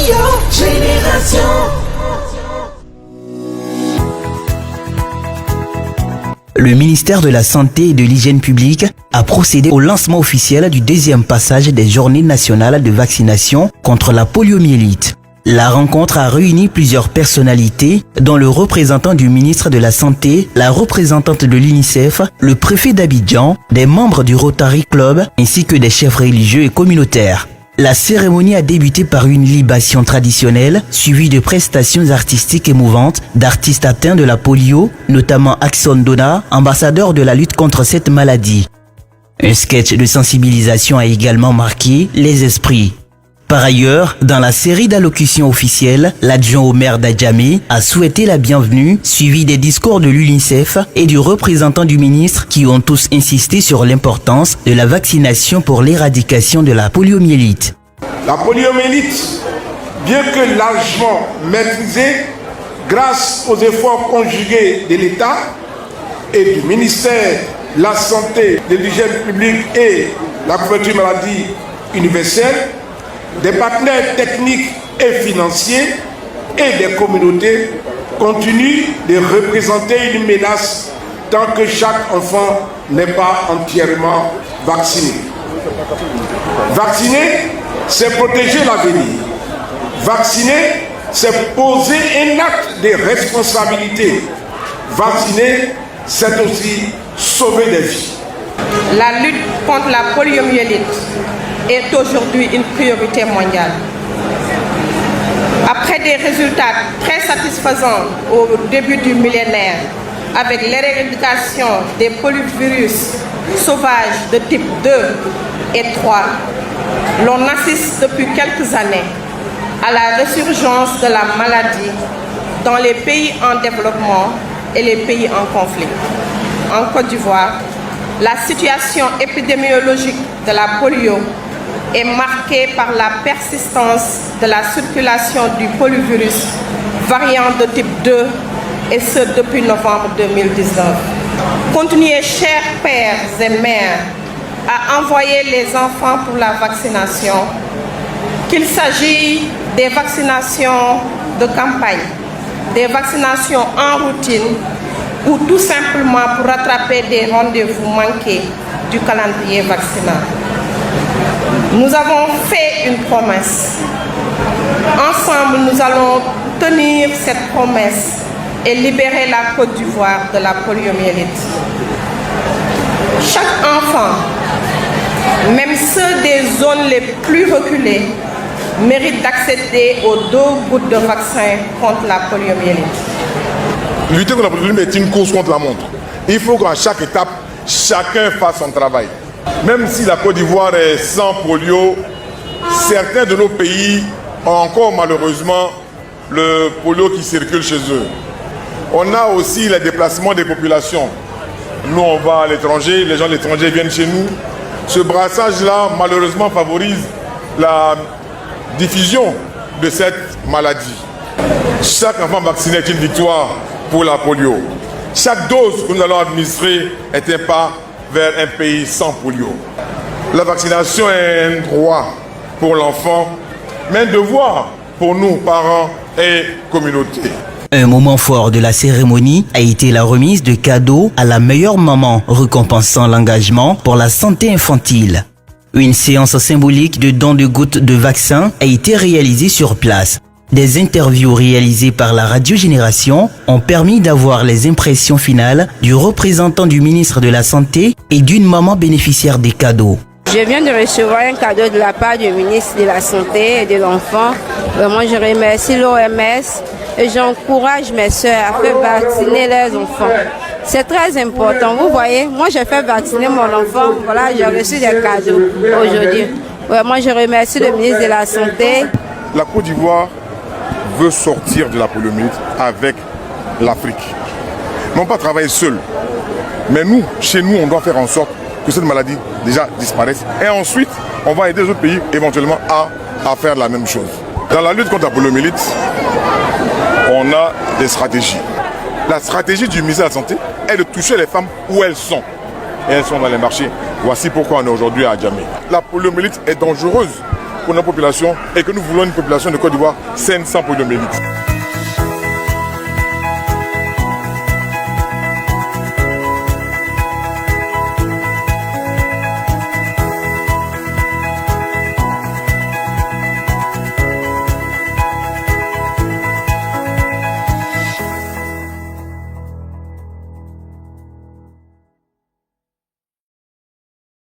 Génération. Le ministère de la Santé et de l'Hygiène publique a procédé au lancement officiel du deuxième passage des Journées nationales de vaccination contre la poliomyélite. La rencontre a réuni plusieurs personnalités, dont le représentant du ministre de la Santé, la représentante de l'UNICEF, le préfet d'Abidjan, des membres du Rotary Club ainsi que des chefs religieux et communautaires. La cérémonie a débuté par une libation traditionnelle, suivie de prestations artistiques émouvantes d'artistes atteints de la polio, notamment Axon Dona, ambassadeur de la lutte contre cette maladie. Un sketch de sensibilisation a également marqué les esprits. Par ailleurs, dans la série d'allocutions officielles, l'adjoint au maire d'Adjamé a souhaité la bienvenue, suivi des discours de l'UNICEF et du représentant du ministre qui ont tous insisté sur l'importance de la vaccination pour l'éradication de la poliomyélite. La poliomyélite, bien que largement maîtrisée grâce aux efforts conjugués de l'État et du ministère de la Santé, de l'Hygiène publique et la couverture maladie universelle, des partenaires techniques et financiers et des communautés continuent de représenter une menace tant que chaque enfant n'est pas entièrement vacciné. Vacciner, c'est protéger l'avenir. Vacciner, c'est poser un acte de responsabilité. Vacciner, c'est aussi sauver des vies. La lutte contre la poliomyélite est aujourd'hui une priorité mondiale. Après des résultats très satisfaisants au début du millénaire, avec l'éradication des polyvirus sauvages de type 2 et 3, l'on assiste depuis quelques années à la résurgence de la maladie dans les pays en développement et les pays en conflit. En Côte d'Ivoire, la situation épidémiologique de la polio est marquée par la persistance de la circulation du polyvirus variant de type 2 et ce depuis novembre 2019. Continuez, chers pères et mères, à envoyer les enfants pour la vaccination, qu'il s'agisse des vaccinations de campagne, des vaccinations en routine ou tout simplement pour rattraper des rendez-vous manqués du calendrier vaccinal. Nous avons fait une promesse. Ensemble, nous allons tenir cette promesse et libérer la Côte d'Ivoire de la poliomyélite. Chaque enfant, même ceux des zones les plus reculées, mérite d'accéder aux 2 gouttes de vaccin contre la poliomyélite. Lutter contre la poliomyélite est une course contre la montre. Il faut qu'à chaque étape, chacun fasse son travail. Même si la Côte d'Ivoire est sans polio, certains de nos pays ont encore malheureusement le polio qui circule chez eux. On a aussi les déplacements des populations. Nous, on va à l'étranger, les gens de l'étranger viennent chez nous. Ce brassage-là, malheureusement, favorise la diffusion de cette maladie. Chaque enfant vacciné est une victoire pour la polio. Chaque dose que nous allons administrer est un pas vers un pays sans polio. La vaccination est un droit pour l'enfant, mais un devoir pour nous, parents et communautés. Un moment fort de la cérémonie a été la remise de cadeaux à la meilleure maman, récompensant l'engagement pour la santé infantile. Une séance symbolique de don de gouttes de vaccin a été réalisée sur place. Des interviews réalisées par la Radio Génération ont permis d'avoir les impressions finales du représentant du ministre de la Santé et d'une maman bénéficiaire des cadeaux. Je viens de recevoir un cadeau de la part du ministre de la Santé et de l'Enfant. Vraiment, je remercie l'OMS et j'encourage mes soeurs à faire vacciner leurs enfants. C'est très important. Vous voyez, moi j'ai fait vacciner mon enfant. Voilà, j'ai reçu des cadeaux aujourd'hui. Vraiment, je remercie le ministre de la Santé. La Côte d'Ivoire veut sortir de la poliomyélite avec l'Afrique. Non pas travailler seul, mais nous, chez nous, on doit faire en sorte que cette maladie déjà disparaisse. Et ensuite, on va aider les autres pays éventuellement à faire la même chose. Dans la lutte contre la poliomyélite, on a des stratégies. La stratégie du ministère de la Santé est de toucher les femmes où elles sont. Et elles sont dans les marchés. Voici pourquoi on est aujourd'hui à Adjamé. La poliomyélite est dangereuse pour notre population et que nous voulons une population de Côte d'Ivoire saine sans poliomyélite.